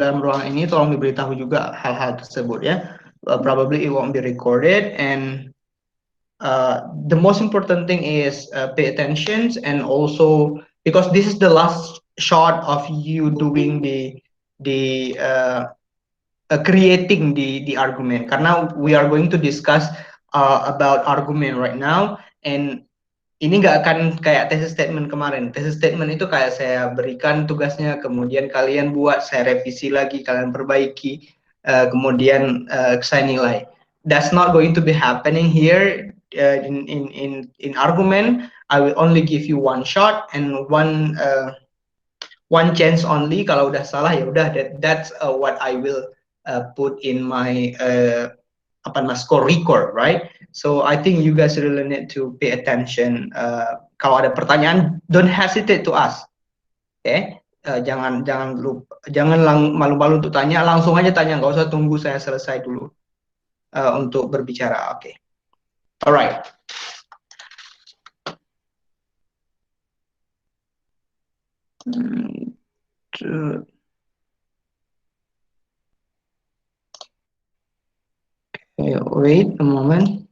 dalam ruangan ini tolong diberitahu juga hal-hal tersebut ya. Probably it won't be recorded, and the most important thing is pay attention, and also because this is the last shot of you doing the creating the argument, karena we are going to discuss about argument right now, and ini nggak akan kayak thesis statement kemarin. Thesis statement itu kayak saya berikan tugasnya, kemudian kalian buat, saya revisi lagi, kalian perbaiki, kemudian saya nilai. That's not going to be happening here in argument. I will only give you one shot and one chance only. Kalau udah salah ya udah, that's what I will put in my score record, right? So I think you guys really need to pay attention. Kalau ada pertanyaan, don't hesitate to ask. Okay? Jangan malu-malu untuk tanya, langsung aja tanya, nggak usah tunggu saya selesai dulu untuk berbicara. Oke. Alright. Okay, wait a moment.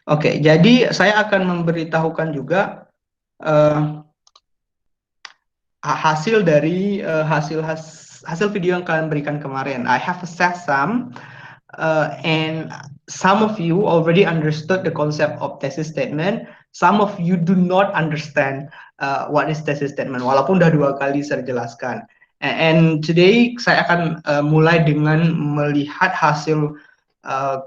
Oke, jadi saya akan memberitahukan juga hasil dari hasil video yang kalian berikan kemarin. I have assessed some, and some of you already understood the concept of thesis statement. Some of you do not understand what is thesis statement, walaupun udah 2 kali saya jelaskan. And today saya akan mulai dengan melihat hasil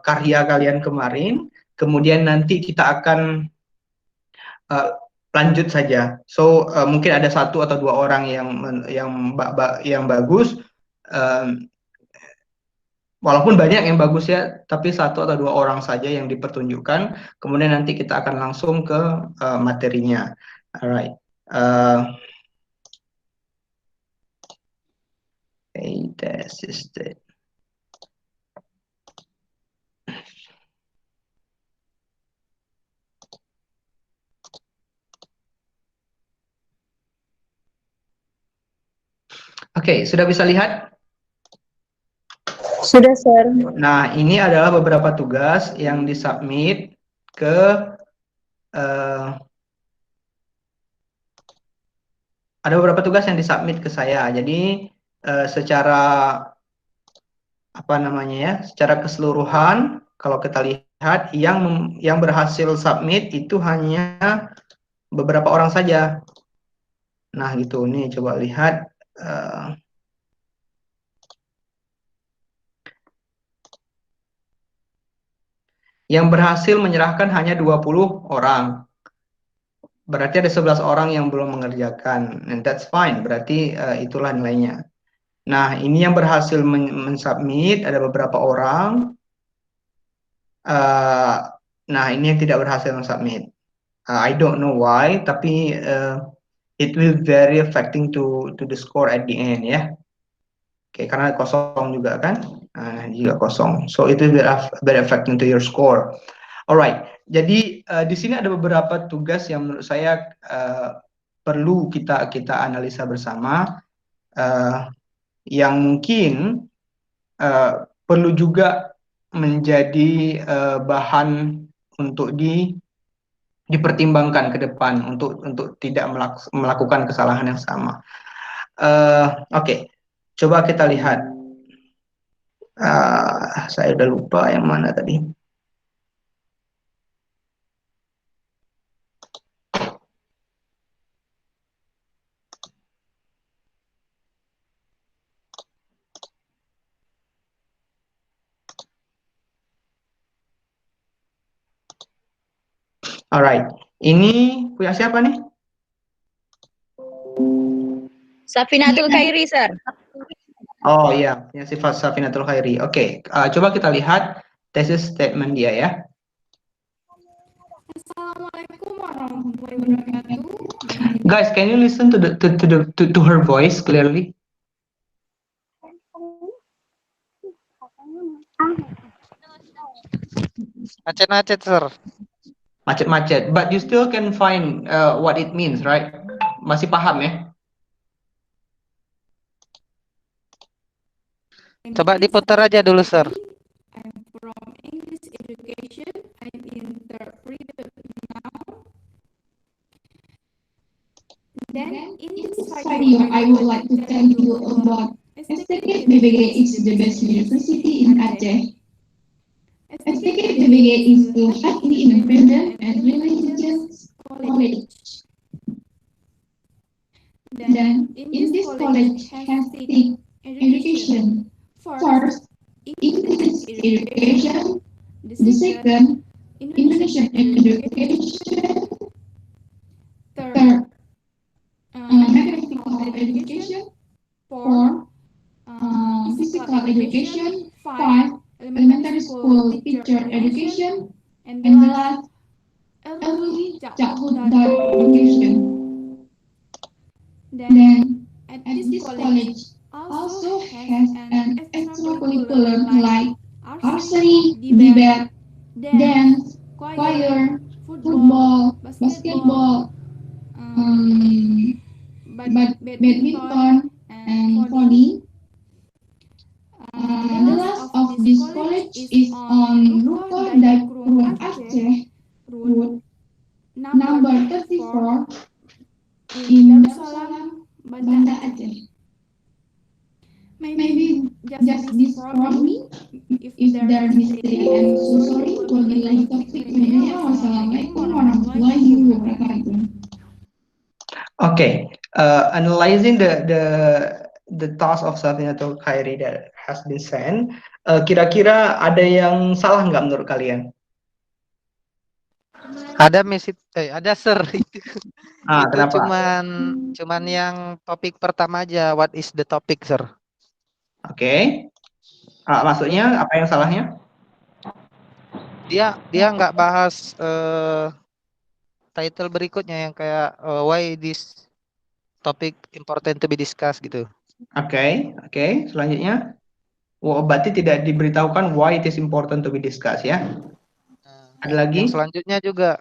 karya kalian kemarin. Kemudian nanti kita akan lanjut saja. So mungkin ada 1 atau 2 orang yang bagus, walaupun banyak yang bagus ya, tapi 1 atau 2 orang saja yang dipertunjukkan. Kemudian nanti kita akan langsung ke materinya. Alright. This is the Oke, sudah bisa lihat? Sudah, Sir. Nah, ini adalah beberapa tugas yang disubmit ke ada beberapa tugas yang disubmit ke saya. Jadi secara secara keseluruhan kalau kita lihat yang berhasil submit itu hanya beberapa orang saja. Nah, gitu. Nih coba lihat. Yang berhasil menyerahkan hanya 20 orang. Berarti ada 11 orang yang belum mengerjakan. And that's fine. Berarti itulah nilainya. Nah, ini yang berhasil mensubmit ada beberapa orang. Nah, ini yang tidak berhasil mensubmit. I don't know why, tapi it will very affecting to the score at the end ya. Oke, karena kosong juga kan. Nah, juga kosong. So it will be very affecting to your score. Alright, jadi di sini ada beberapa tugas yang menurut saya perlu kita analisa bersama, yang mungkin perlu juga menjadi bahan untuk dipertimbangkan ke depan untuk tidak melakukan kesalahan yang sama. Oke, coba kita lihat. Saya udah lupa yang mana tadi. Alright, ini punya siapa nih? Safinatul Khairi, Sir. Oh iya, punya sifat Safinatul Khairi. Oke, coba kita lihat thesis statement dia ya. Assalamualaikum warahmatullahi wabarakatuh. Guys, can you listen to her voice clearly? Macet-macet, Sir. Macet-macet, but you still can find what it means, right? Masih paham ya? Coba diputar aja dulu, Sir. I'm from English education. I'm in third period now. Then in this video, I would like to tell you about STK TBG is the best university in Aceh. STK TBG is the highly independent and religious college. Then in this college has six education. First, English education. The second, Indonesian education. Third, mathematical education. Four, physical education. Five, elementary school teacher education. And the last, early childhood education. Then, at this college also has an extracurricular like archery, debate, dance, choir, football, basketball, badminton, and volley. The last of this college is on Ruko Daikruang Aceh Road number 34 in Darussalam, Banda Aceh. Maybe just this from me. If there is mistake, I'm so sorry. Wabillahi taufiq wal hidayah. Wassalamualaikum warahmatullahi wabarakatuh. Okay, analyzing the task of Safinatul Khairi that has been sent, kira-kira ada yang salah nggak menurut kalian? Ada ada, Sir. Itu Kenapa? cuman yang topik pertama aja. What is the topic, Sir? Oke. Maksudnya apa yang salahnya? Dia nggak bahas title berikutnya yang kayak why this topic important to be discussed gitu. Oke. Selanjutnya, berarti tidak diberitahukan why it is important to be discussed ya. Ada lagi? Yang selanjutnya juga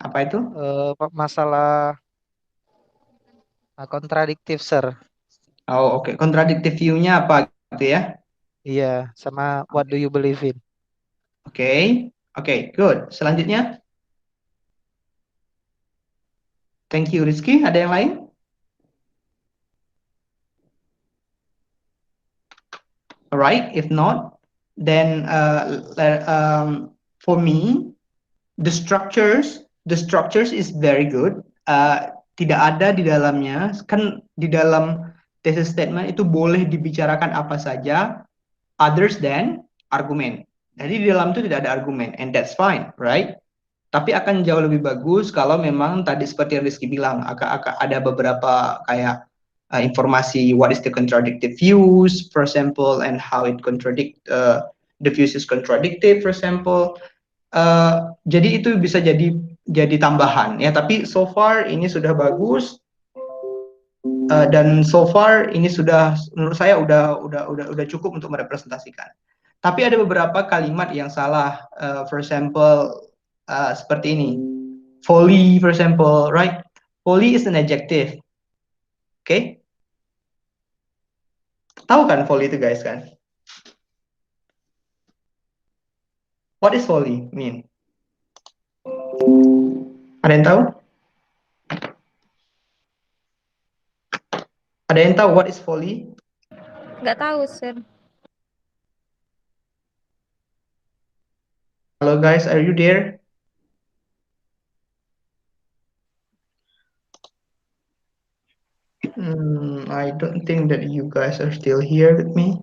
Apa itu? masalah kontradiktif, Sir. Oh, oke. Contradictive view-nya apa gitu ya? Iya, sama what do you believe in? Oke, good. Selanjutnya, thank you Rizky. Ada yang lain? Alright, if not, then for me, the structures is very good. Tidak ada di dalamnya, kan di dalam thesis statement itu boleh dibicarakan apa saja others than argument. Jadi di dalam itu tidak ada argumen, and that's fine, right? Tapi akan jauh lebih bagus kalau memang tadi seperti yang Rizky bilang, akan ada beberapa kayak informasi what is the contradictive views, for example, and how it contradict the views is contradicted, for example. Jadi itu bisa jadi tambahan ya. Tapi so far ini sudah bagus. Dan so far ini sudah menurut saya udah cukup untuk merepresentasikan. Tapi ada beberapa kalimat yang salah. For example, seperti ini. Folly, for example, right? Folly is an adjective. Okay? Tahu kan folly itu guys kan? What is folly mean? Ada yang tahu? Ada yang tahu what is folly? Nggak tahu, Sir. Hello guys, are you there? I don't think that you guys are still here with me.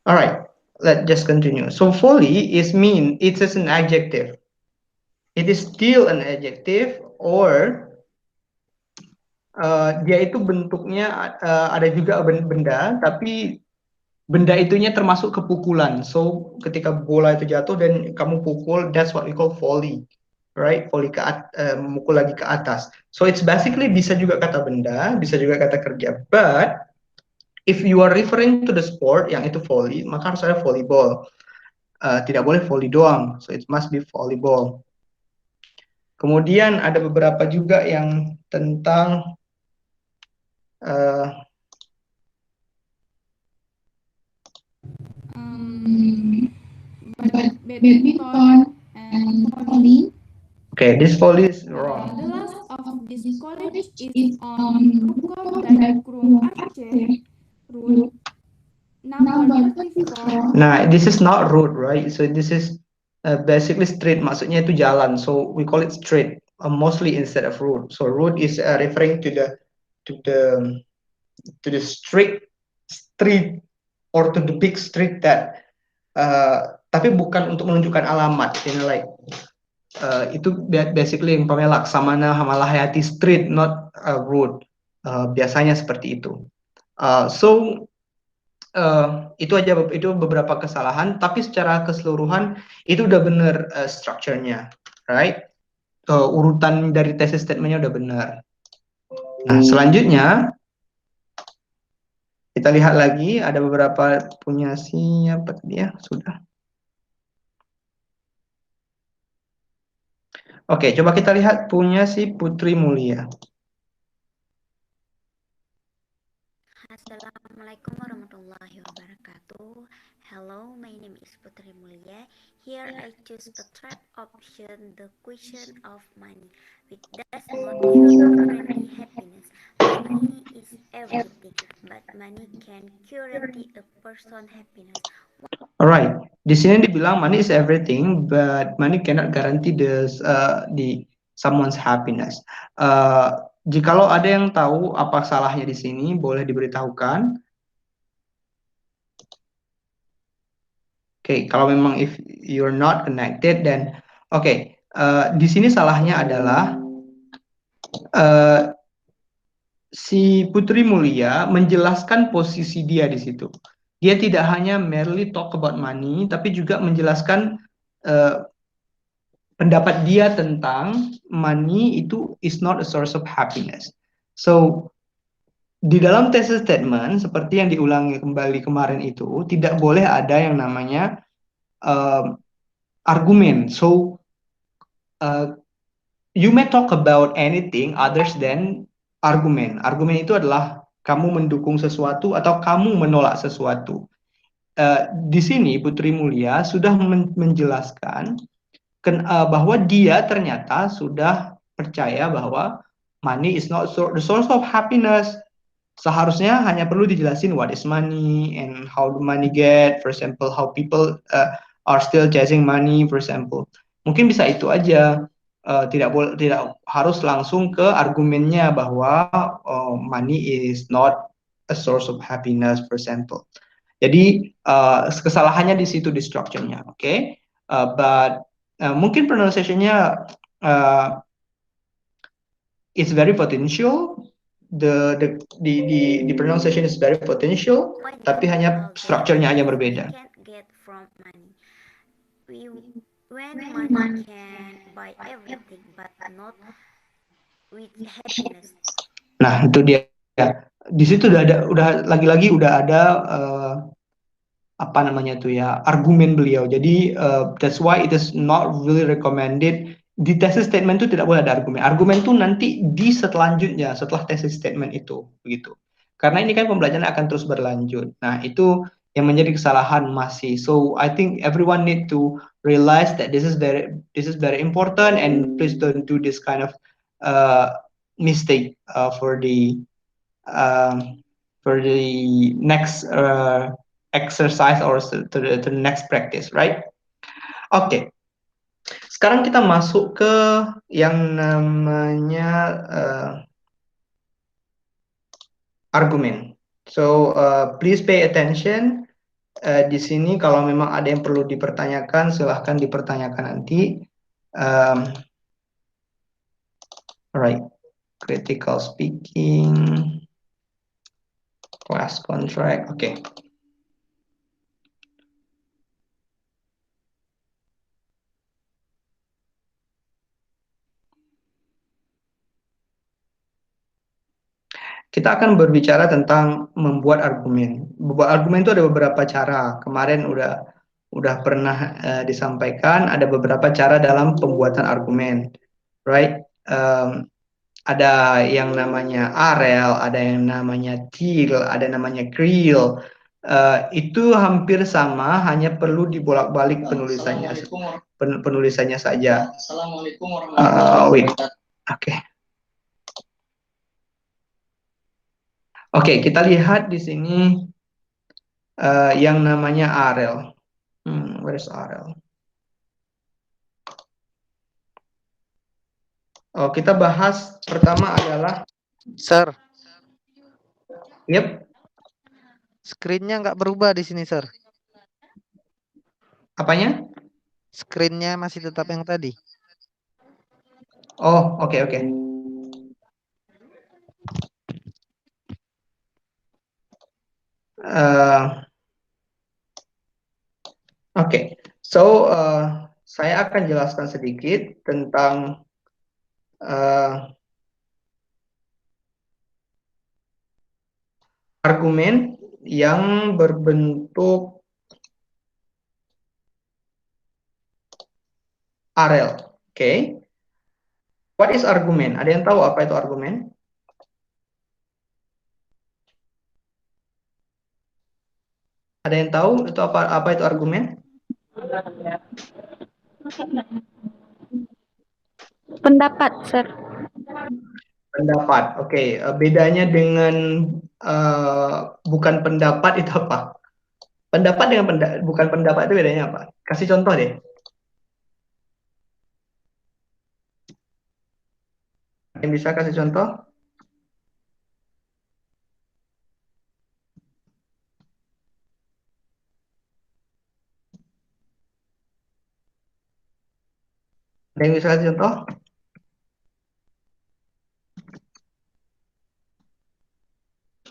All right, let's just continue. So folly it's just an adjective. It is still an adjective or dia itu bentuknya ada juga benda, tapi benda itunya termasuk kepukulan. So ketika bola itu jatuh dan kamu pukul, that's what we call volley, right? Volley mukul lagi ke atas. So it's basically bisa juga kata benda, bisa juga kata kerja. But if you are referring to the sport yang itu volley, maka harus ada volleyball. Tidak boleh volley doang. So it must be volleyball. Kemudian ada beberapa juga yang tentang but badminton and volley. Okay, this volley is The wrong. last of this This college college is is on Rukun dan Krum Aceh Road number number 34. 34. Nah, this is not road, right? So this is basically street. Maksudnya itu jalan. So we call it street, mostly instead of road. So road is referring to to the the street or to the big street that tapi bukan untuk menunjukkan alamat, like itu basically umpamanya Laksamana Hamalahayati Street, not road. Biasanya seperti itu. So itu aja, itu beberapa kesalahan, tapi secara keseluruhan itu udah bener structure-nya, right? Urutan dari thesis statement-nya udah benar. Nah, selanjutnya kita lihat lagi ada beberapa punya siapa tadi ya, sudah. Oke, coba kita lihat punya si Putri Mulia. Assalamualaikum warahmatullahi wabarakatuh. Hello, my name is Putri Mulia. Here I choose a trap option, the question of money, which does not guarantee happiness. Money is everything, but money can guarantee a person happiness. Alright, di sini dibilang money is everything, but money cannot guarantee the someone's happiness. Jikalau ada yang tahu apa salahnya di sini, boleh diberitahukan. Oke, kalau memang if you're not connected, then oke. Di sini salahnya adalah si Putri Mulia menjelaskan posisi dia di situ. Dia tidak hanya merely talk about money, tapi juga menjelaskan pendapat dia tentang money itu is not a source of happiness. So, di dalam thesis statement, seperti yang diulangi kembali kemarin itu, tidak boleh ada yang namanya argumen. So, you may talk about anything others than argumen. Argumen itu adalah kamu mendukung sesuatu atau kamu menolak sesuatu. Di sini Putri Mulia sudah menjelaskan bahwa dia ternyata sudah percaya bahwa money is not the source of happiness. Seharusnya hanya perlu dijelasin what is money and how the money get, for example, how people are still chasing money, for example. Mungkin bisa itu aja. Tidak harus langsung ke argumennya bahwa money is not a source of happiness, for example. Jadi kesalahannya di situ di structure-nya, oke? But mungkin pronunciation-nya it's very potential. The pronunciation is very potential, tapi hanya structure-nya aja berbeda. Get from money. When money can buy everything, but not with happiness. Nah, itu dia. Di situ udah lagi-lagi udah ada apa namanya tuh ya, argumen beliau. Jadi that's why it is not really recommended. Di thesis statement itu tidak boleh ada argumen. Argumen itu nanti di selanjutnya setelah thesis statement itu, begitu. Karena ini kan pembelajaran akan terus berlanjut. Nah, itu yang menjadi kesalahan masih. So I think everyone need to realize that this is very important, and please don't do this kind of mistake for the next exercise or to the next practice, right? Oke. Sekarang kita masuk ke yang namanya argumen. So please pay attention. Di sini kalau memang ada yang perlu dipertanyakan, silahkan dipertanyakan nanti. Alright, critical speaking, class contract, oke. Kita akan berbicara tentang membuat argumen. Membuat argumen itu ada beberapa cara. Kemarin udah pernah disampaikan ada beberapa cara dalam pembuatan argumen, right? Ada yang namanya AREL, ada yang namanya TIL, ada namanya CREEL. itu hampir sama, hanya perlu dibolak-balik penulisannya saja. Assalamualaikum warahmatullahi Wait, wabarakatuh. oke. Oke, kita lihat di sini yang namanya Arel. Where is Arel? Oh, kita bahas pertama adalah, Sir, yep, screen-nya nggak berubah di sini, Sir. apanya? Screen-nya masih tetap yang tadi. Oh, oke. Oke, so saya akan jelaskan sedikit tentang argumen yang berbentuk Arel. Oke. What is argumen? Ada yang tahu apa itu argumen? Ada yang tahu itu apa itu argumen? Pendapat, Sir. Pendapat. Oke. Bedanya dengan bukan pendapat itu apa? Pendapat dengan bukan pendapat itu bedanya apa? Kasih contoh deh. Yang bisa kasih contoh? Ada yang bisa kasih contoh?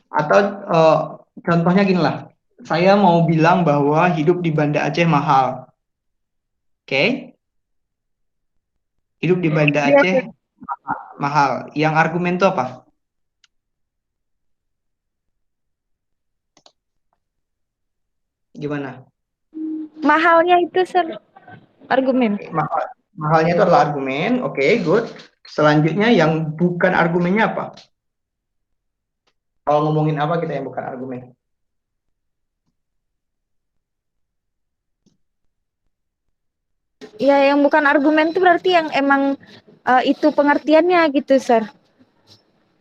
Atau contohnya gini lah. Saya mau bilang bahwa hidup di Banda Aceh mahal. Oke? Hidup di Banda Iya, Aceh mahal. Yang argumen itu apa? Gimana? Mahalnya itu, Sir, argumen. Mahalnya itu adalah argumen. Oke, good. Selanjutnya yang bukan argumennya apa? Kalau ngomongin apa kita yang bukan argumen? Ya, yang bukan argumen itu berarti yang emang itu pengertiannya gitu, Sir.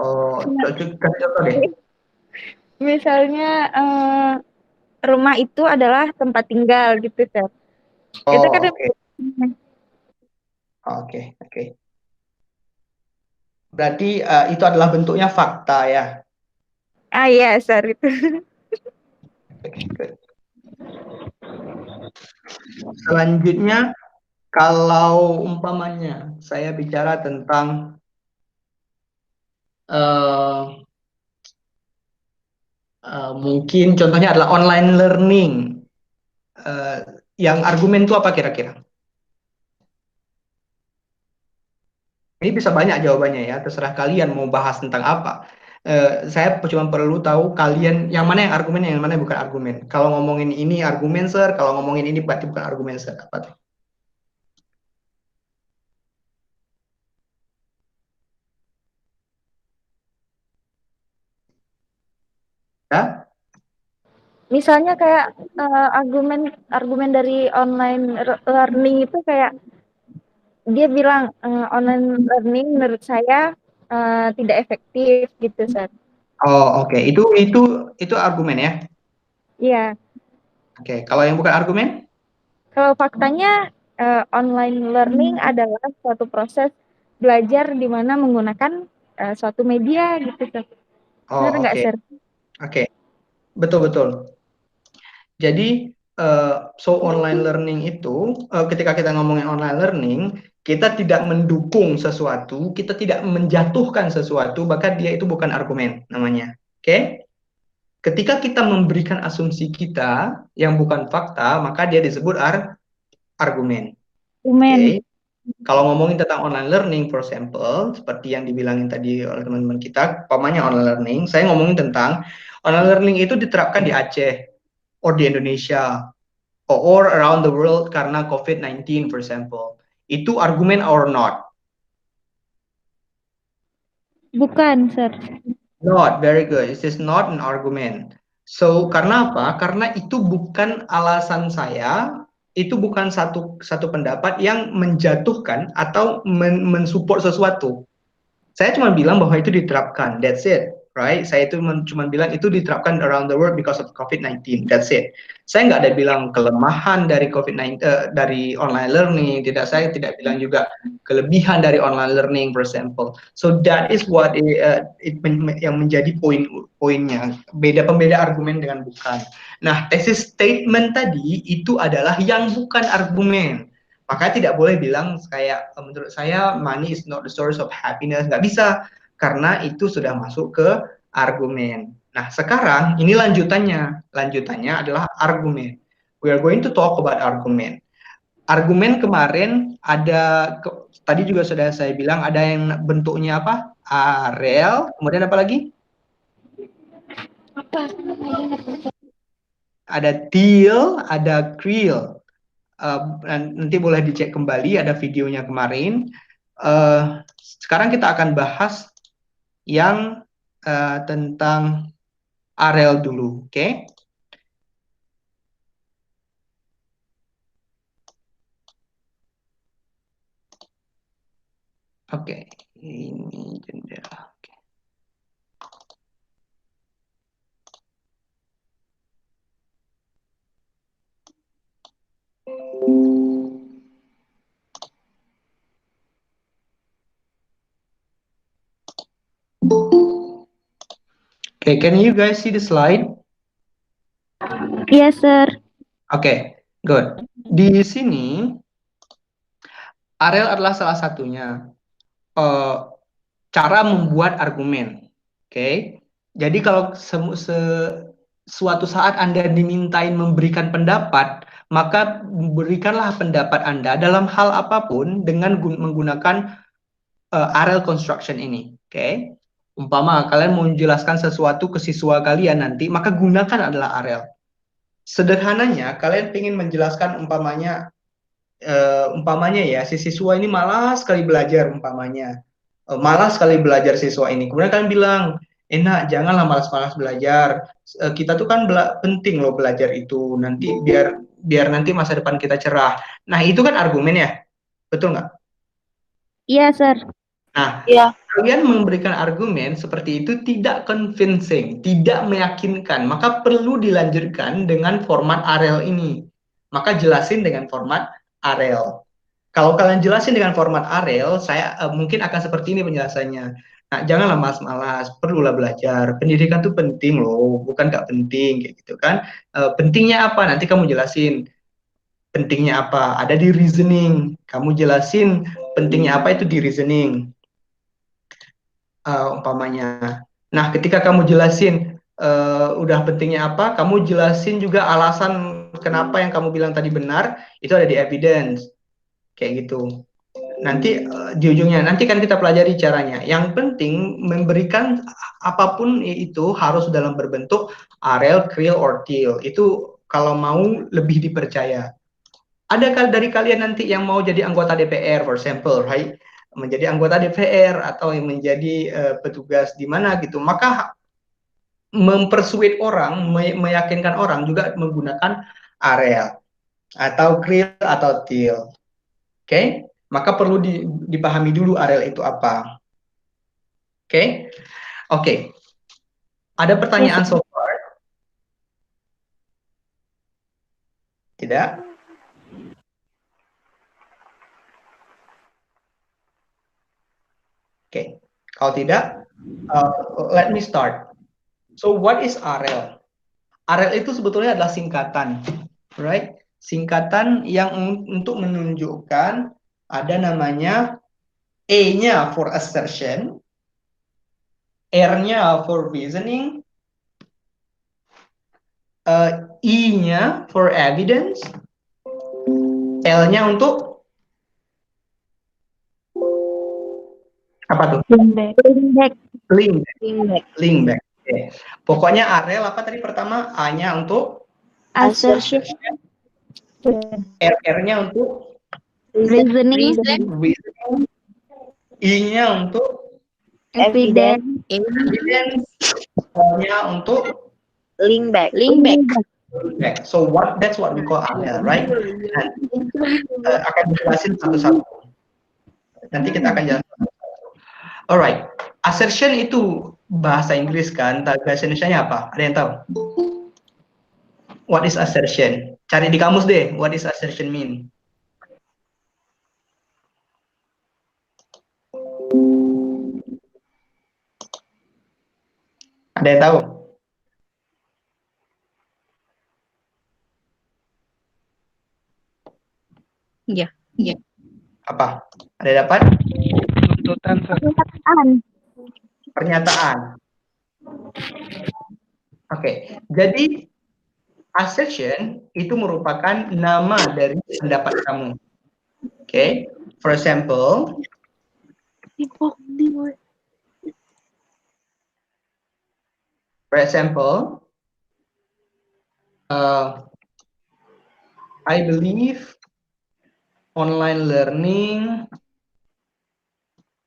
Oh, kasih contoh deh. Misalnya rumah itu adalah tempat tinggal gitu, Sir. Itu kan Oke. Berarti itu adalah bentuknya fakta ya. iya, Sir, itu. Oke, good. Selanjutnya, kalau umpamanya saya bicara tentang mungkin contohnya adalah online learning, yang argumen itu apa kira-kira? Ini bisa banyak jawabannya ya, terserah kalian mau bahas tentang apa. Saya cuma perlu tahu kalian yang mana yang argumen, yang mana yang bukan argumen. Kalau ngomongin ini argumen, Sir. Kalau ngomongin ini berarti bukan argumen, Sir. Apa tuh? Ya? Misalnya kayak argumen dari online learning itu kayak dia bilang online learning menurut saya tidak efektif gitu, Sir. Oh, oke. Itu argumen ya. Iya. Oke, kalau yang bukan argumen? Kalau faktanya online learning adalah suatu proses belajar di mana menggunakan suatu media gitu, Sir. Oh, Benar nggak, oke. Sir? Oke. Betul. Jadi, online learning itu, ketika kita ngomongin online learning, kita tidak mendukung sesuatu, kita tidak menjatuhkan sesuatu, maka dia itu bukan argumen namanya. Oke? Ketika kita memberikan asumsi kita yang bukan fakta, maka dia disebut argumen. Oke? Kalau ngomongin tentang online learning, for example, seperti yang dibilangin tadi oleh teman-teman kita, umpamanya online learning, saya ngomongin tentang online learning itu diterapkan di Aceh, or di Indonesia, or around the world karena COVID-19, for example. Itu argumen or not? Bukan, Sir. Not, very good. It is not an argument. So, karena apa? Karena itu bukan alasan saya, itu bukan satu pendapat yang menjatuhkan atau mensupport sesuatu. Saya cuma bilang bahwa itu diterapkan, that's it, right? Saya itu cuma bilang itu diterapkan around the world because of COVID-19, that's it. Saya nggak ada bilang kelemahan dari COVID-19, dari online learning, saya tidak bilang juga kelebihan dari online learning, for example. So that is what yang menjadi poinnya, pembeda argumen dengan bukan. Nah, thesis statement tadi itu adalah yang bukan argumen. Makanya tidak boleh bilang kayak menurut saya money is not the source of happiness, nggak bisa, karena itu sudah masuk ke argumen. Nah, sekarang ini lanjutannya adalah argumen. We are going to talk about argumen. Argumen kemarin ada tadi juga sudah saya bilang ada yang bentuknya apa? Rel, kemudian apa lagi? Ada til, ada kriel. Nanti boleh dicek kembali, ada videonya kemarin. Sekarang kita akan bahas yang tentang Arel dulu, oke? Oke, ini jendela. Oke. Okay, can you guys see the slide? Yes, sir. Oke, good. Di sini Arel adalah salah satunya cara membuat argumen. Oke, jadi kalau suatu saat Anda dimintain memberikan pendapat, maka berikanlah pendapat Anda dalam hal apapun dengan menggunakan Arel construction ini. Oke, umpama kalian mau menjelaskan sesuatu ke siswa kalian nanti, maka gunakan adalah Arel. Sederhananya, kalian ingin menjelaskan umpamanya ya, si siswa ini malas sekali belajar umpamanya. Malas sekali belajar siswa ini. Kemudian kalian bilang, enak, janganlah malas-malas belajar. Kita tuh kan penting loh belajar itu. Nanti biar nanti masa depan kita cerah. Nah, itu kan argumen ya. Betul nggak? Iya, sir. Nah, Iya. kalian memberikan argumen seperti itu tidak convincing, tidak meyakinkan, maka perlu dilanjutkan dengan format Arel ini. Maka jelasin dengan format Arel. Kalau kalian jelasin dengan format Arel, saya mungkin akan seperti ini penjelasannya. Nah, janganlah malas-malas, perlulah belajar. Pendidikan itu penting loh, bukan nggak penting, kayak gitu kan. Pentingnya apa? Nanti kamu jelasin. Pentingnya apa? Ada di reasoning. Kamu jelasin pentingnya apa itu di reasoning. Umpamanya. Nah, ketika kamu jelasin udah pentingnya apa, kamu jelasin juga alasan kenapa yang kamu bilang tadi benar, itu ada di evidence. Kayak gitu. Nanti di ujungnya, nanti kan kita pelajari caranya. Yang penting memberikan apapun itu harus dalam berbentuk Arel, kriel, or til. Itu kalau mau lebih dipercaya. Ada dari kalian nanti yang mau jadi anggota DPR, for example, right? Menjadi anggota DPR atau yang menjadi petugas di mana gitu, maka mempersuade orang, meyakinkan orang juga menggunakan Arel atau kriel atau til. Oke, maka perlu dipahami dulu Arel itu apa. Oke. Ada pertanyaan so far? Tidak? Oke, kalau tidak, let me start. So, what is Arel? Arel itu sebetulnya adalah singkatan, right? Singkatan yang untuk menunjukkan ada namanya E-nya for assertion, R-nya for reasoning, I-nya for evidence, L-nya untuk apa tuh? Link back. Okay. Pokoknya Arel apa tadi pertama? A-nya untuk assertion, R-nya untuk reasoning, I-nya untuk evidence, L-nya untuk Link back. Back. So that's what we call area, right? Nah, akan dijelasin satu-satu. Nanti kita akan jelaskan satu-satu. Alright, assertion itu bahasa Inggris kan? Bahasa Indonesia-nya apa? Ada yang tahu? What is assertion? Cari di kamus deh. What is assertion mean? Ada yang tahu? Iya. Apa? Ada yang dapat? Tuntutan, Sir. Pernyataan. Oke, jadi assertion itu merupakan nama dari pendapat kamu. Oke, for example, I believe online learning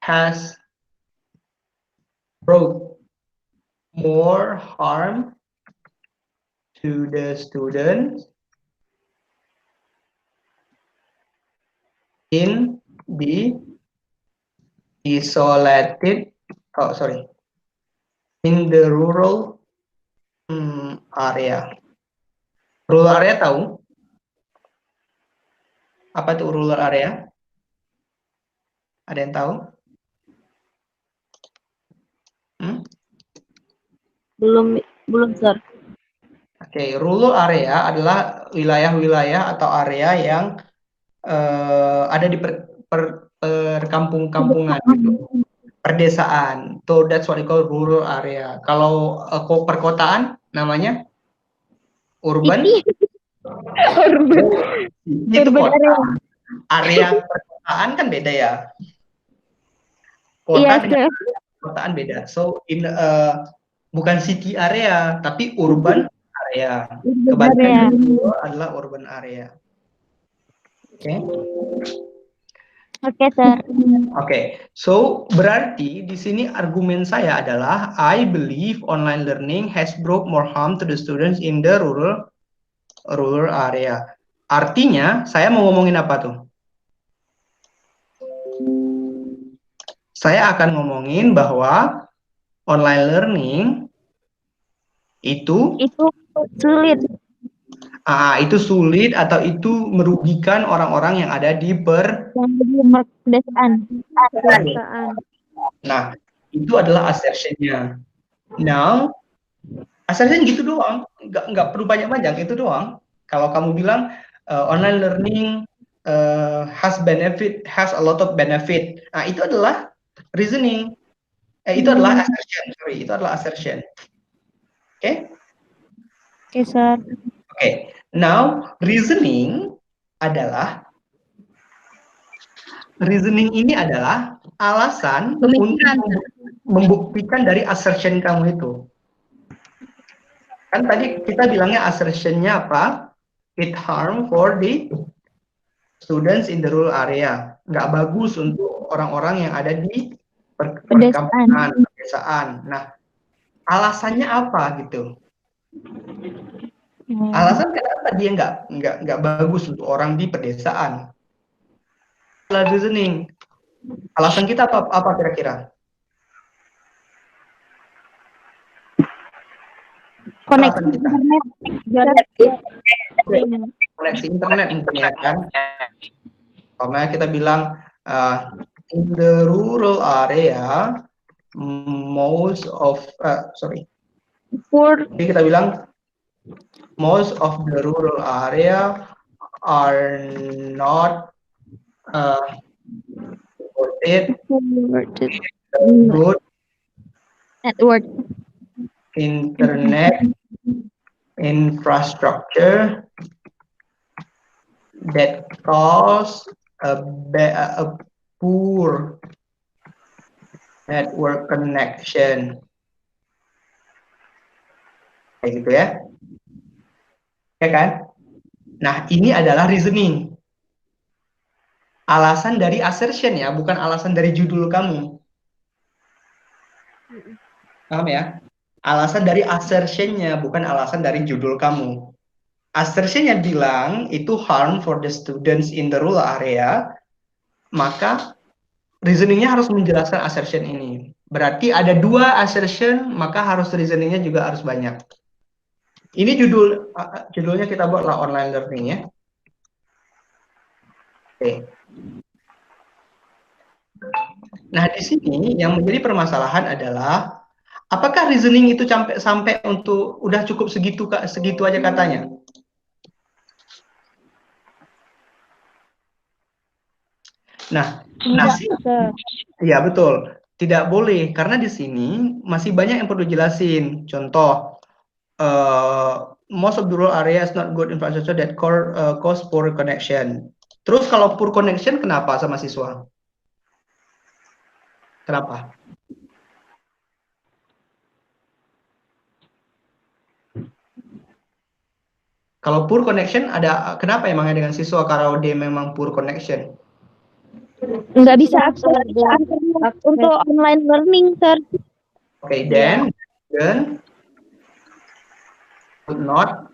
has brought more harm to the students in the in the rural area. Rural area tahu? Apa itu rural area? Ada yang tahu? Belum, Sir. Oke, rural area adalah wilayah-wilayah atau area yang ada di perkampung-kampungan gitu. Perdesaan. So that's what we call rural area. Kalau perkotaan namanya urban. Itu kota. Area perkotaan kan beda ya. Kota dengan perkotaan beda. So in bukan city area tapi urban area. Kebanyakan itu adalah urban area. Oke. Oke, Sir. Oke, so berarti di sini argumen saya adalah I believe online learning has brought more harm to the students in the rural area. Artinya, saya mau ngomongin apa tuh? Saya akan ngomongin bahwa online learning itu sulit. Itu sulit atau itu merugikan orang-orang yang ada di pedesaan. Nah, itu adalah assertion-nya. Now, assertion gitu doang, nggak perlu banyak-banyak, itu doang. Kalau kamu bilang online learning has a lot of benefit, nah itu adalah reasoning. Itu adalah assertion, itu adalah assertion. Oke? Oke, Sir. Oke, now reasoning ini adalah alasan untuk membuktikan dari assertion kamu itu. Kan tadi kita bilangnya assertion-nya apa? It harm for the students in the rural area. Nggak bagus untuk orang-orang yang ada di pedesaan. Nah, alasannya apa gitu? Alasan kenapa dia nggak bagus untuk orang di pedesaan? Reasoning. Alasan kita apa kira-kira? Koneksi internet. Koneksi internet mungkin ya kan? Karena kita bilang in the rural area jadi kita bilang most of the rural area are not good network internet infrastructure that cause a poor network connection. Kayak gitu ya. Ya kan? Nah, ini adalah reasoning. Alasan dari assertion ya, bukan alasan dari judul kamu. Paham ya? Alasan dari assertion-nya, bukan alasan dari judul kamu. Assertion-nya bilang itu harm for the students in the rural area, maka reasoning-nya harus menjelaskan assertion ini. Berarti ada 2 assertion, maka harus reasoning-nya juga harus banyak. Ini judulnya kita buatlah online learning ya. Oke. Nah, di sini yang menjadi permasalahan adalah apakah reasoning itu sampai untuk udah cukup segitu aja katanya? Nah, iya betul. Tidak boleh karena di sini masih banyak yang perlu jelasin. Contoh, most of the rural areas not good infrastructure that cause poor connection. Terus kalau poor connection kenapa sama siswa? Kenapa? Kalau poor connection ada kenapa emangnya dengan siswa kalau dia memang poor connection? Nggak bisa akses untuk online learning, Sir. Okay, then would not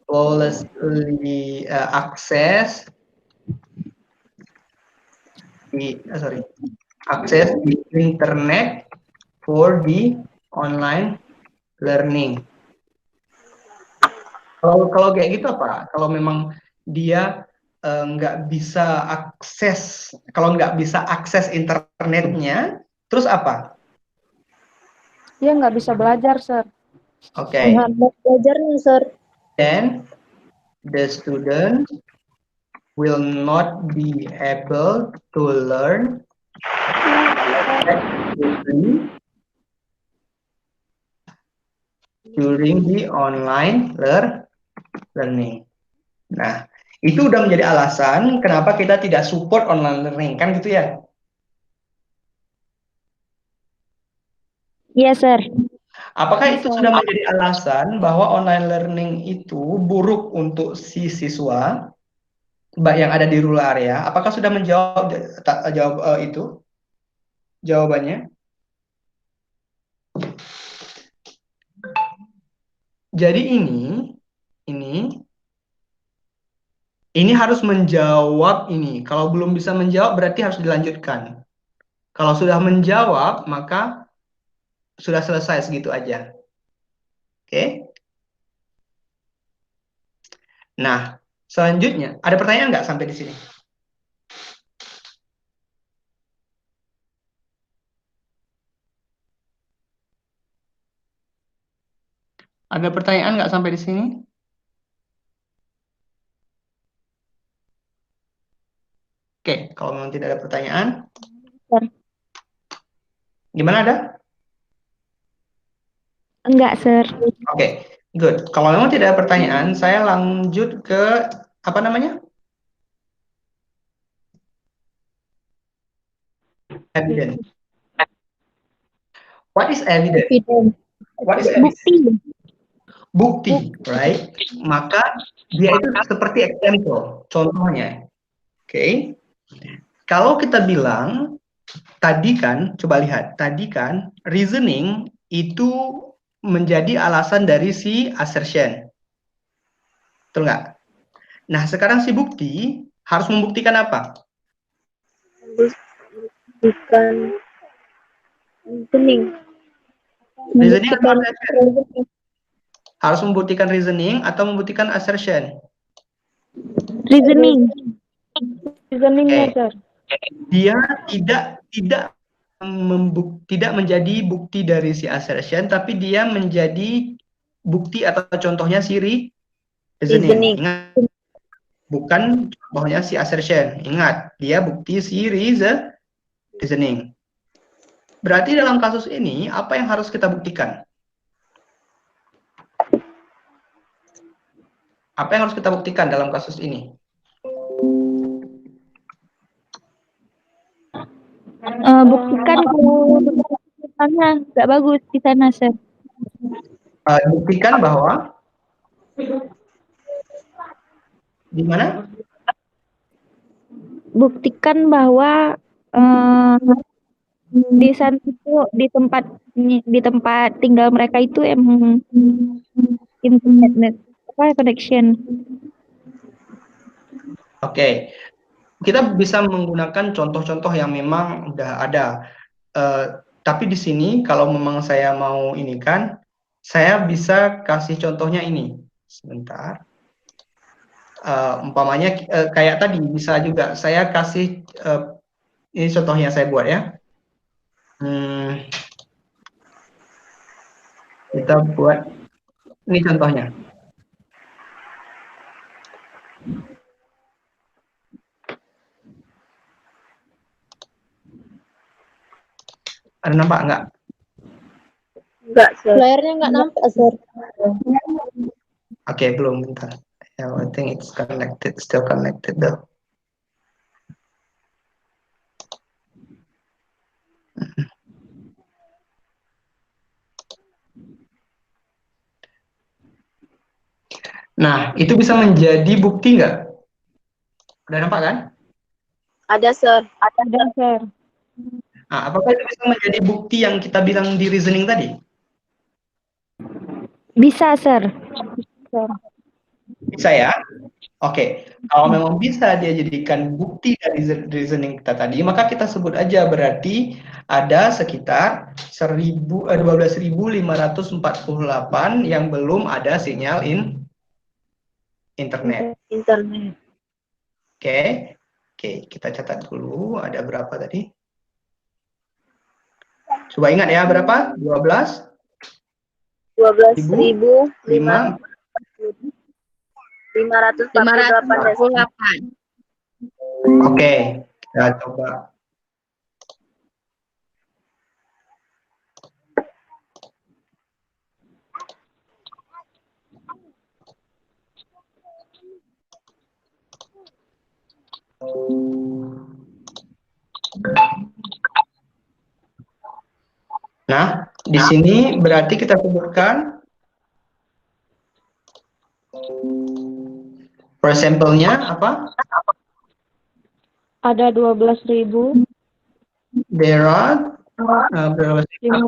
flawlessly access the internet for the online learning. Kalau kayak gitu apa? Kalau memang dia nggak bisa akses, kalau nggak bisa akses internetnya, terus apa? Dia nggak bisa belajar, Sir. Oke. Belajarnya, Sir. Then the student will not be able to learn during the online learning. Nah, itu udah menjadi alasan kenapa kita tidak support online learning, kan gitu ya? Iya, Sir. Apakah itu sudah menjadi alasan bahwa online learning itu buruk untuk si siswa yang ada di rural area? Apakah sudah menjawab itu? Jawabannya? Jadi ini harus menjawab ini. Kalau belum bisa menjawab berarti harus dilanjutkan. Kalau sudah menjawab maka sudah selesai segitu aja. Oke? Nah, selanjutnya ada pertanyaan nggak sampai di sini? Ada pertanyaan nggak sampai di sini? Oke, kalau memang tidak ada pertanyaan. Gimana ada? Enggak, Sir. Oke, good. Kalau memang tidak ada pertanyaan, saya lanjut ke apa namanya? Evidence. What is evidence? What is evidence? Bukti, right? Maka dia itu seperti example, contohnya. Oke. Kalau kita bilang tadi kan, coba lihat, tadi kan reasoning itu menjadi alasan dari si assertion. Betul nggak? Nah, sekarang si bukti harus membuktikan apa? Bukan reasoning. Reasoning atau assertion? Harus membuktikan reasoning atau membuktikan assertion? Reasoning. Reasoningnya, Sir. Dia tidak menjadi bukti dari si assertion, tapi dia menjadi bukti atau contohnya si reasoning. Ingat, bukan contohnya si assertion. Ingat, dia bukti si reasoning. Berarti dalam kasus ini, apa yang harus kita buktikan? Apa yang harus kita buktikan dalam kasus ini? Buktikan kalau di sana nggak bagus di sana, Sir. Buktikan bahwa di mana? buktikan bahwa di sana itu di tempat tinggal mereka itu emang internet connection. Oke, kita bisa menggunakan contoh-contoh yang memang udah ada. Tapi di sini kalau memang saya mau ini kan, saya bisa kasih contohnya ini. Sebentar. Umpamanya kayak tadi bisa juga saya kasih ini contohnya saya buat ya. Kita buat ini contohnya. Ada nampak nggak? Enggak, Sir. Layarnya enggak nampak, Sir. Oke, belum, bentar. Yeah, I think it's connected, still connected though. Nah, itu bisa menjadi bukti nggak? Udah nampak kan? Ada, Sir. Ada, Sir. Nah, apakah itu bisa menjadi bukti yang kita bilang di reasoning tadi? Bisa, Sir. Bisa ya? Oke, kalau memang bisa dia jadikan bukti dari reasoning kita tadi, maka kita sebut aja berarti ada sekitar 12.548 yang belum ada sinyal internet. Oke, kita catat dulu ada berapa tadi? Coba ingat ya berapa? 12.548. Oke, kita coba. Nah, di sini berarti kita sebutkan for example-nya apa? Ada 12.000. There are 548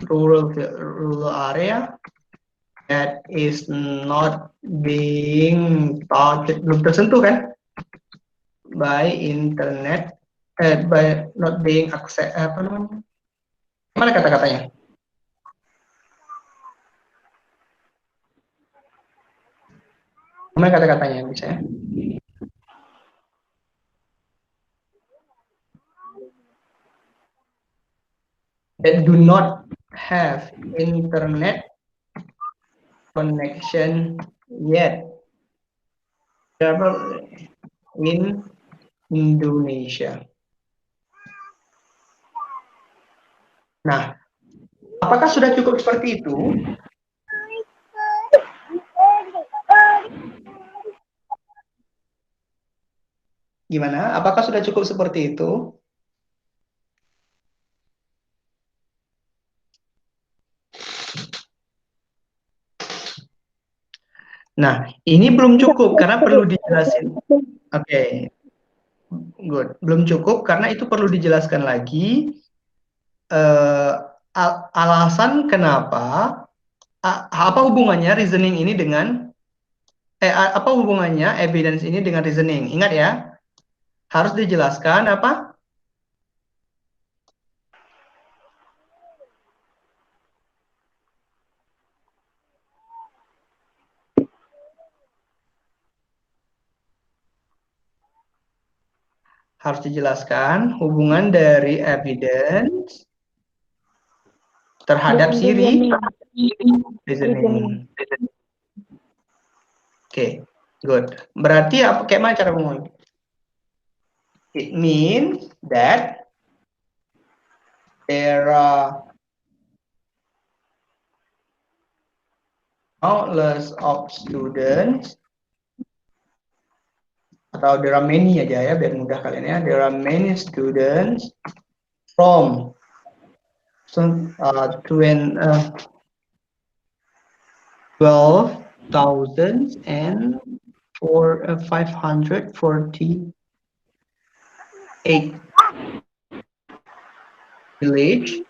rural area that is not being touched, belum tersentuh kan by internet, by not being access, apa namanya? Mana kata-katanya? Mana kata-katanya bisa ya? That do not have internet connection yet in Indonesia. Nah, apakah sudah cukup seperti itu? Gimana? Apakah sudah cukup seperti itu? Nah, ini belum cukup karena perlu dijelasin. Oke, good. Belum cukup karena itu perlu dijelaskan lagi alasan kenapa, apa hubungannya reasoning ini dengan, apa hubungannya evidence ini dengan reasoning. Ingat ya, harus dijelaskan apa? Harus dijelaskan hubungan dari evidence terhadap reasoning. Oke, good. Berarti apa? Kayak mana cara ngomong? It means that there are countless of students, atau there are many aja ya biar mudah kalian ya. There are many students from So, 12,000 and 548 village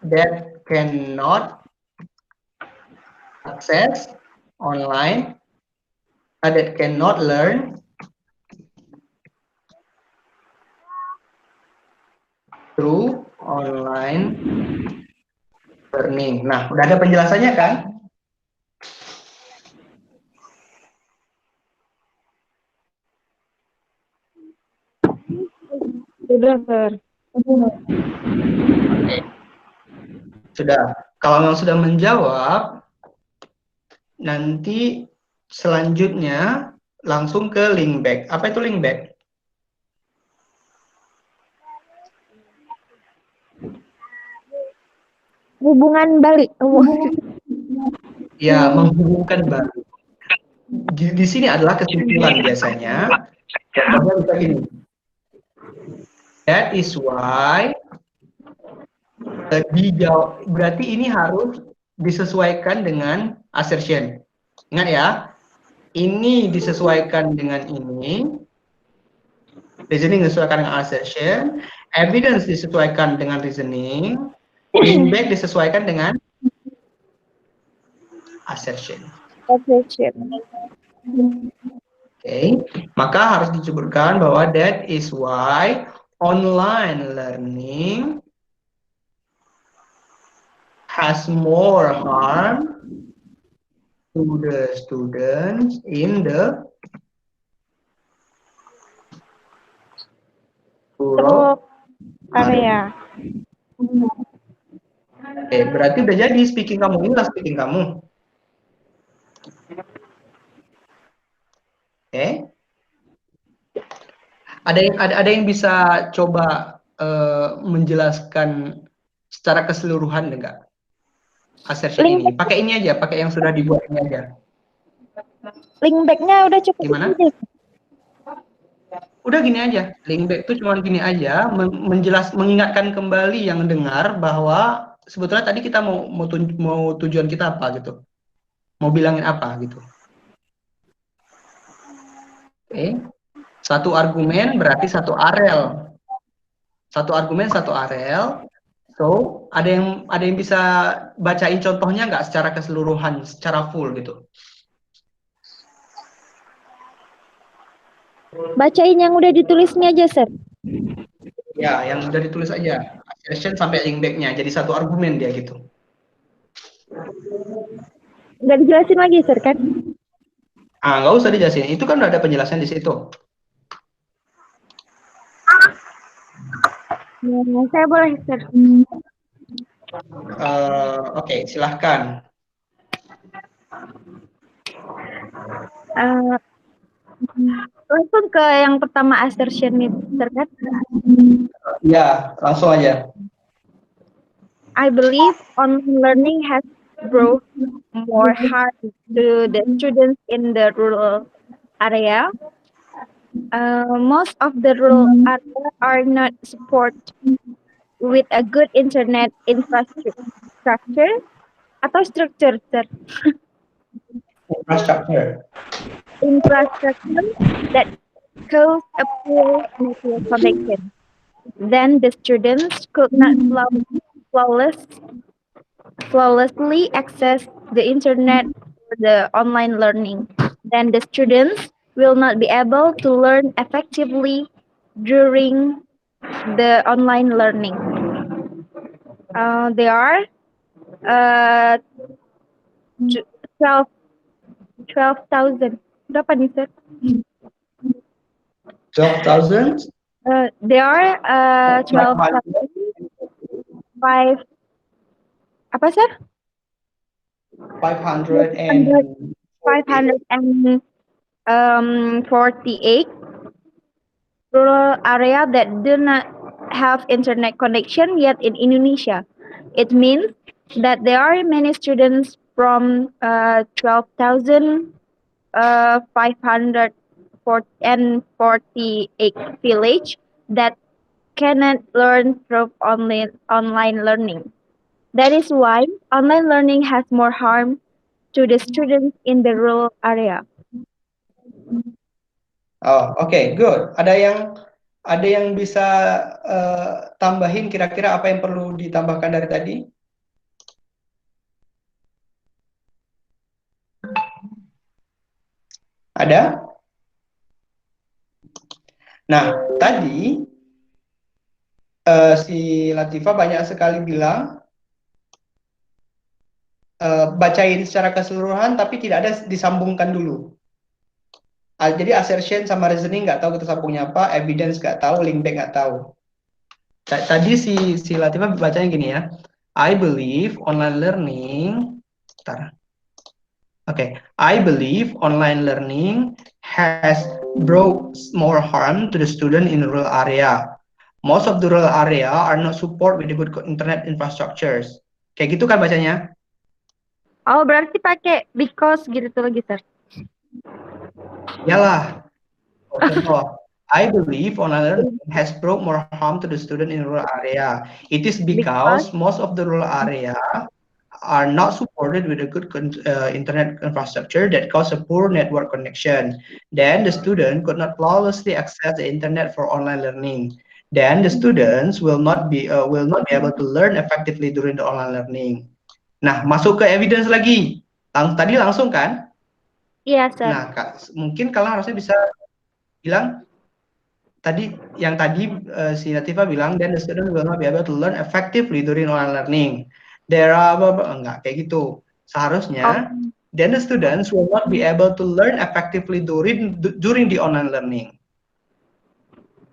that cannot access online, that cannot learn through online learning. Nah, udah ada penjelasannya kan? Sudah, Sir. Oke. Sudah. Kalau memang sudah menjawab, nanti selanjutnya langsung ke link back. Apa itu link back? Hubungan balik. Ya, menghubungkan balik. Di sini adalah kesimpulan biasanya. Contohnya bisa gini. That is why berarti ini harus disesuaikan dengan assertion. Ingat ya, ini disesuaikan dengan ini, reasoning disesuaikan dengan assertion, evidence disesuaikan dengan reasoning, link back disesuaikan dengan assertion. Assertion. Oke, maka harus disebutkan bahwa that is why online learning has more harm to the students in the rural area. Oke, berarti udah jadi speaking kamu, inilah speaking kamu. Oke. Ada yang bisa coba menjelaskan secara keseluruhan enggak? Assertion ini. Pakai ini aja, pakai yang sudah dibuat ini aja. Link back-nya udah cukup. Gimana? Udah gini aja. Link back itu cuma gini aja, mengingatkan kembali yang dengar bahwa sebetulnya tadi kita mau tujuan kita apa gitu. Mau bilangin apa gitu. Oke. Satu argumen berarti satu arel. Satu argumen satu arel. So, ada yang bisa bacain contohnya nggak secara keseluruhan, secara full gitu? Bacain yang udah ditulisnya aja, Sir. Ya, yang udah ditulis aja. Assertion sampai link back-nya. Jadi satu argumen dia gitu. Nggak dijelasin lagi, Sir, kan? Nggak usah dijelasin. Itu kan udah ada penjelasan di situ. Ya, saya boleh, Sir. Oke, silahkan. Langsung ke yang pertama assertion itu, Sir, kan? Ya, langsung aja. I believe online learning has brought more harm to the students in the rural area. Most of the rural areas are not supported with a good internet infrastructure atau structure, Sir. Infrastructure that cause a poor network connection. Then the students could not flawlessly access the internet for the online learning. Then the students will not be able to learn effectively during the online learning. There are 12,000. Berapa nih, Sir? 12,000? There are 12,000. Apa, Sir? 548 rural area that do not have internet connection yet in Indonesia. It means that there are many students from 12,548 village that cannot learn through online learning. That is why online learning has more harm to the students in the rural area. Oh, oke, good. Ada yang bisa tambahin kira-kira apa yang perlu ditambahkan dari tadi? Ada? Nah, tadi si Latifah banyak sekali bilang bacain secara keseluruhan tapi tidak ada disambungkan dulu. Jadi assertion sama reasoning nggak tahu kita sambungnya apa, evidence nggak tahu, link back nggak tahu. Tadi si Latifah bacanya gini ya. I believe online learning. I believe online learning has brought more harm to the student in rural area. Most of the rural area are not support with the good internet infrastructures. Kayak gitu kan bacanya? Oh, berarti pakai because gitu lagi, Sir. Yalah. Contoh, I believe online learning has brought more harm to the student in rural area. It is because most of the rural area are not supported with a good internet infrastructure that cause a poor network connection. Then the student could not flawlessly access the internet for online learning. Then the students will not be able to learn effectively during the online learning. Nah, masuk ke evidence lagi. Tadi langsung kan? Iya, Sir. Nah, mungkin kalian harusnya bisa bilang tadi si Latifah bilang then the student will not be able to learn effectively during online learning. There are enggak kayak gitu. Seharusnya then the students will not be able to learn effectively during the online learning.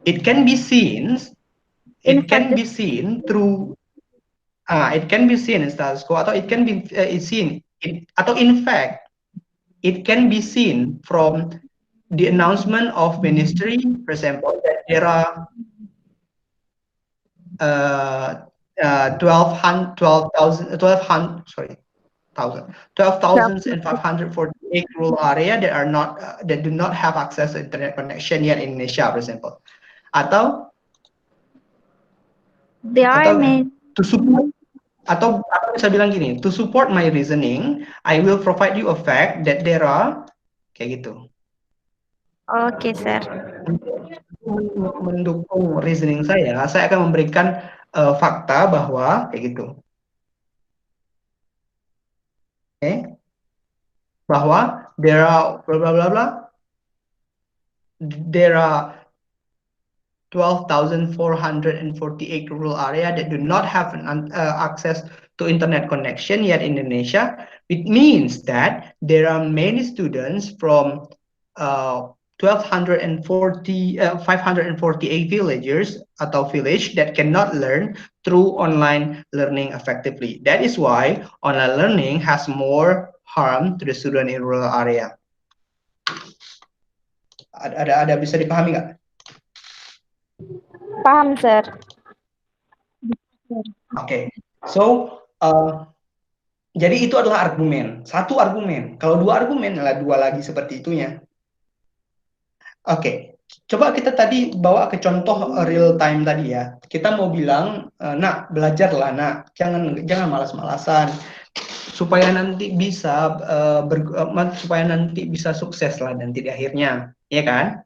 It can be seen through it can be seen in status quo atau it can be seen atau in fact it can be seen from the announcement of ministry, for example, that there are 12,548 rural area that are not that do not have access to internet connection yet in Indonesia, for example. Atau to support atau bisa bilang gini, to support my reasoning, I will provide you a fact that there are kayak gitu. Oke, Sir. Mendukung reasoning saya akan memberikan fakta bahwa kayak gitu. Oke. Bahwa there are bla bla bla bla. There are 12,448 rural area that do not have access to internet connection yet in Indonesia. It means that there are many students from 548 villagers atau village that cannot learn through online learning effectively. That is why online learning has more harm to the student in rural area. Ada bisa dipahami nggak? Paham, Sir. Oke. So jadi itu adalah argumen. Satu argumen. Kalau dua argumen adalah dua lagi seperti itunya. Oke, coba kita tadi bawa ke contoh real time tadi ya. Kita mau bilang, nak belajarlah nak, jangan malas-malasan, supaya nanti bisa sukses lah nanti di akhirnya, ya kan?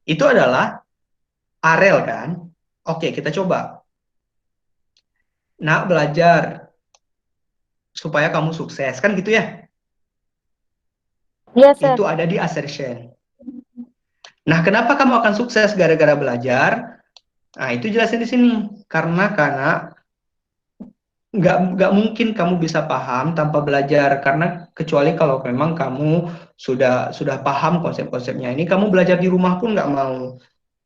Itu adalah Arel kan? Oke, kita coba. Nak belajar supaya kamu sukses kan gitu ya? Yes, Sir. Itu ada di assertion. Nah, kenapa kamu akan sukses gara-gara belajar? Nah, itu jelasin di sini. Karena nggak mungkin kamu bisa paham tanpa belajar. Karena kecuali kalau memang kamu sudah paham konsep-konsepnya. Ini kamu belajar di rumah pun nggak mau.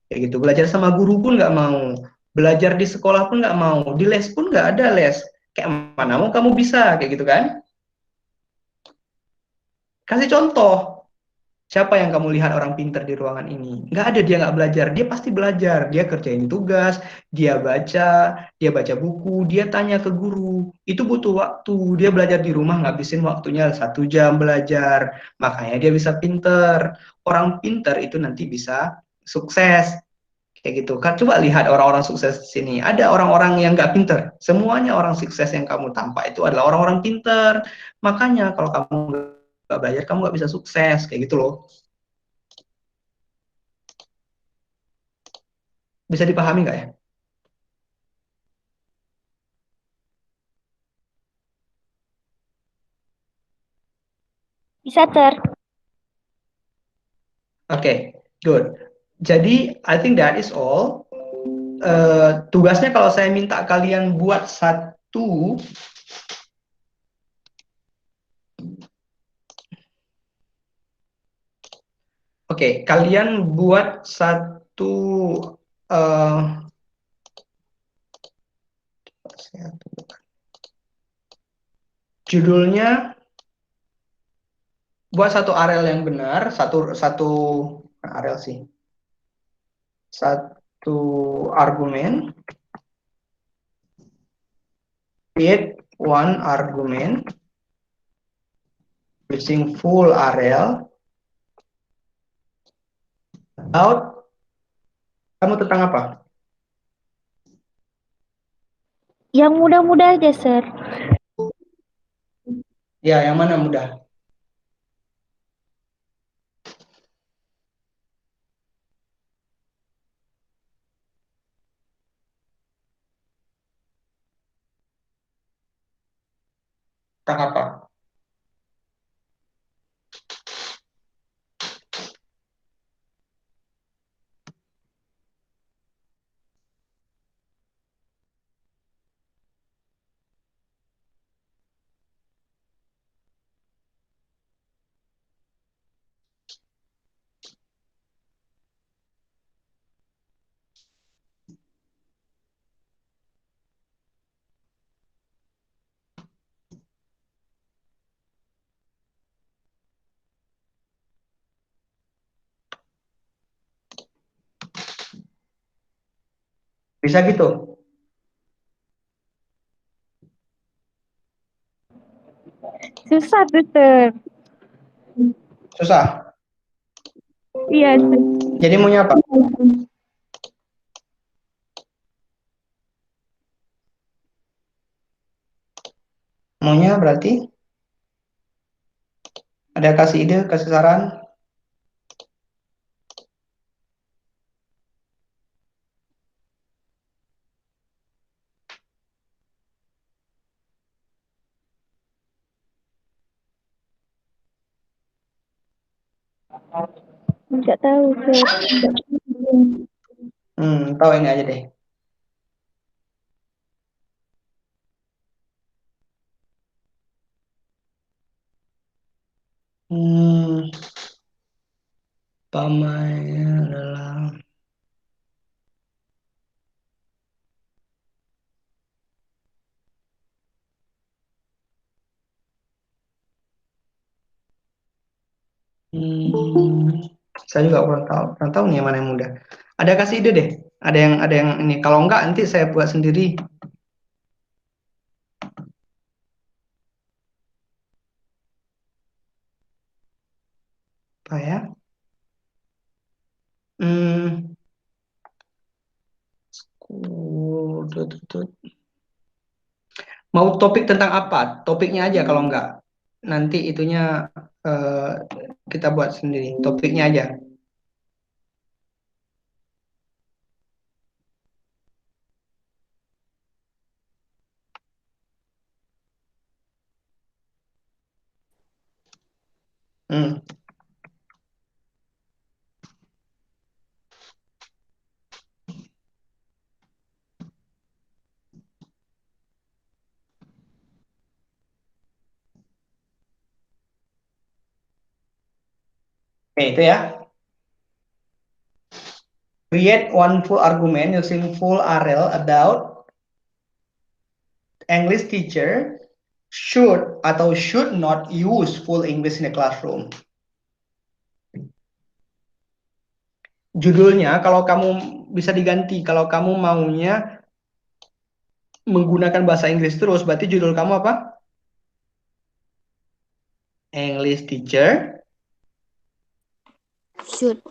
Kayak gitu. Belajar sama guru pun nggak mau. Belajar di sekolah pun nggak mau. Di les pun nggak ada les. Kayak mana mau kamu bisa, kayak gitu kan? Kasih contoh. Siapa yang kamu lihat orang pintar di ruangan ini? Nggak ada, dia nggak belajar. Dia pasti belajar. Dia kerjain tugas, dia baca buku, dia tanya ke guru. Itu butuh waktu. Dia belajar di rumah, ngabisin waktunya 1 jam belajar. Makanya dia bisa pintar. Orang pintar itu nanti bisa sukses. Kayak gitu kan, coba lihat orang-orang sukses di sini. Ada orang-orang yang nggak pinter. Semuanya orang sukses yang kamu tampak itu adalah orang-orang pinter. Makanya kalau kamu nggak belajar, kamu nggak bisa sukses. Kayak gitu loh. Bisa dipahami nggak ya? Bisa, Sir. Oke, good. Jadi, I think that is all. Tugasnya kalau saya minta kalian buat satu kalian buat satu judulnya, buat satu areal yang benar, satu areal sih, satu argumen, create one argument using full areal about, kamu tentang apa? Yang mudah-mudah aja, Sir. Ya, yang mana mudah? Tentang apa? Bisa gitu? Susah tuh, Sir. Susah? Iya, Sir. Jadi maunya apa? Maunya berarti ada kasih ide, kasih saran? Nggak tahu, Sir. Tahu ini aja deh. Umpamanya adalah saya juga kurang tahu nih yang mana yang mudah. Ada kasih ide deh. Ada yang ini. Kalau enggak nanti saya buat sendiri. Apa ya? Mau topik tentang apa? Topiknya aja kalau enggak. Nanti itunya kita buat sendiri. Topiknya aja. Hmm. Oke, itu ya. Create one full argument using full RL about English teacher should atau should not use full English in the classroom. Judulnya kalau kamu bisa diganti, kalau kamu maunya menggunakan bahasa Inggris terus, berarti judul kamu apa? English teacher Should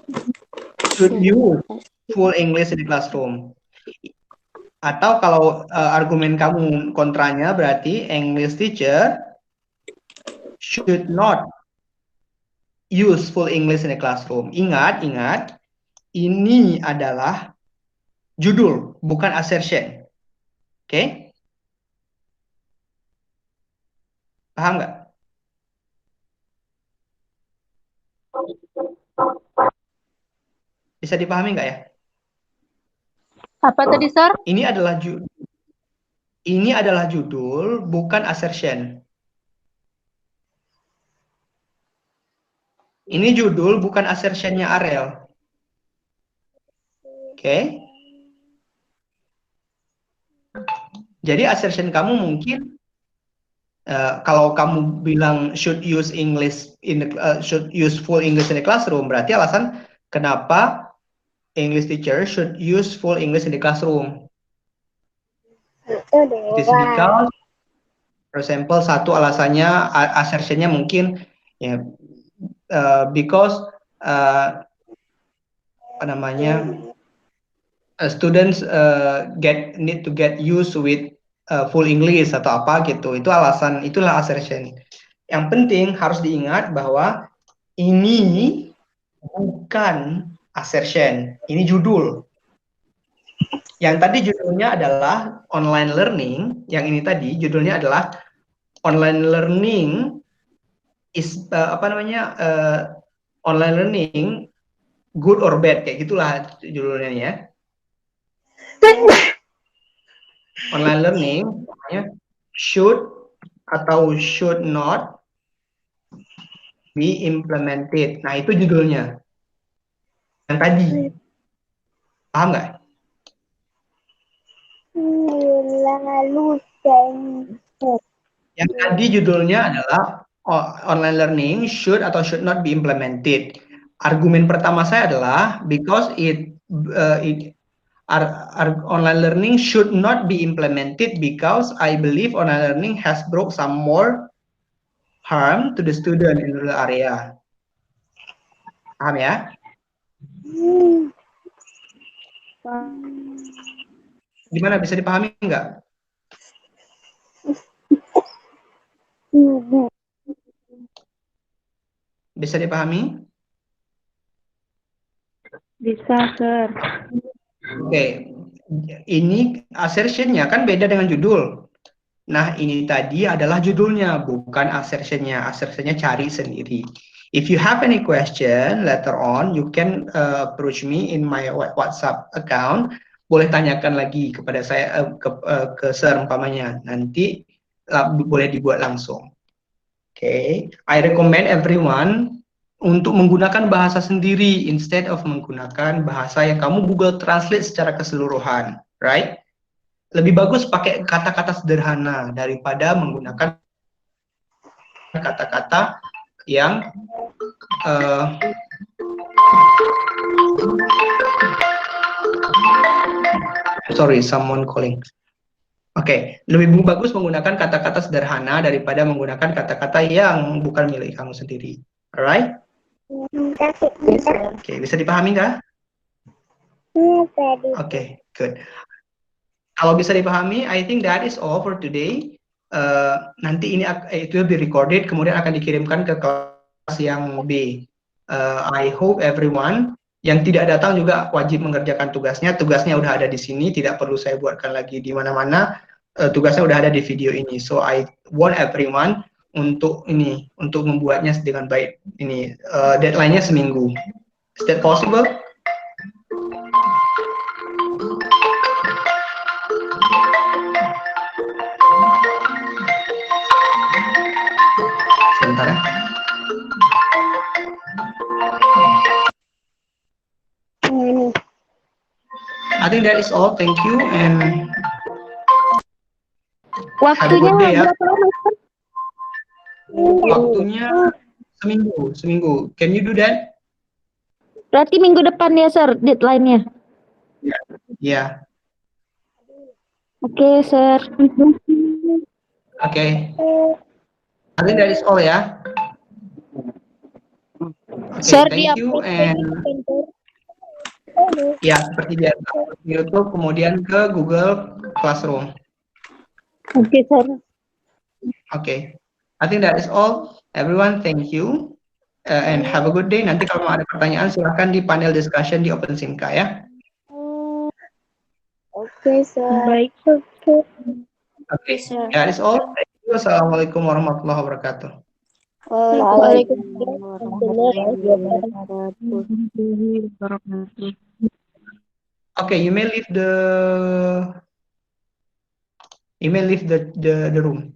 should use full English in the classroom. Atau kalau argumen kamu kontranya berarti English teacher should not use full English in the classroom. Ingat, ini adalah judul, bukan assertion. Oke? Paham nggak? Bisa dipahami nggak ya? Apa tadi, Sir? Ini adalah judul, bukan assertion. Ini judul, bukan assertionnya Arel. Oke? Jadi assertion kamu mungkin kalau kamu bilang should use full English in the classroom, berarti alasan kenapa English teacher should use full English in the classroom. It is because, for example, satu alasannya assertionnya mungkin ya because apa namanya students need to get used with full English atau apa gitu. Itulah assertion. Yang penting harus diingat bahwa ini bukan assertion, ini judul. Yang tadi judulnya adalah online learning, yang ini tadi judulnya adalah online learning is online learning good or bad, kayak gitulah judulnya ya. Online learning should atau should not be implemented. Nah, itu judulnya. Yang tadi. Paham nggak? Yang tadi judulnya adalah online learning should atau should not be implemented. Argumen pertama saya adalah because online learning should not be implemented because I believe online learning has brought some more harm to the student in rural area. Paham ya? Gimana, bisa dipahami nggak? Bisa dipahami? Bisa, Sir. Oke, ini assertionnya kan beda dengan judul. Nah, ini tadi adalah judulnya, bukan assertionnya. Assertionnya cari sendiri. If you have any question later on, you can approach me in my WhatsApp account. Boleh tanyakan lagi kepada saya ke Sir umpamanya. Nanti boleh dibuat langsung. Oke, I recommend everyone untuk menggunakan bahasa sendiri instead of menggunakan bahasa yang kamu Google Translate secara keseluruhan, right? Lebih bagus pakai kata-kata sederhana daripada menggunakan kata-kata yang sorry, someone calling. Oke, lebih bagus menggunakan kata-kata sederhana daripada menggunakan kata-kata yang bukan milik kamu sendiri. Alright? Oke, bisa dipahami nggak? Oke, good. Kalau bisa dipahami, I think that is all for today. Nanti ini it will be recorded, kemudian akan dikirimkan ke kelas yang B. I hope everyone yang tidak datang juga wajib mengerjakan tugasnya. Tugasnya udah ada di sini, tidak perlu saya buatkan lagi di mana-mana. Tugasnya udah ada di video ini. So I want everyone untuk membuatnya dengan baik. Ini deadline-nya seminggu. Is that possible? Sebentar ya. I think that is all. Thank you and Waktunya day, ya. berapa lama, Sir? Waktunya seminggu. Can you do that? Berarti minggu depan ya, Sir, deadline-nya. Yeah. Oke, Sir. Okay. I think that is all ya. Okay, Sir, thank you and Ya, seperti biasa. YouTube, kemudian ke Google Classroom. Oke, sir. Okay. I think that is all. Everyone, thank you. And have a good day. Nanti kalau mau ada pertanyaan, silahkan di panel discussion di OpenSimka ya. Oke, sir. Baik, sir. Okay. That is all. Thank you. Assalamualaikum warahmatullahi wabarakatuh. Waalaikumsalam warahmatullahi wabarakatuh. Okay, you may leave the room.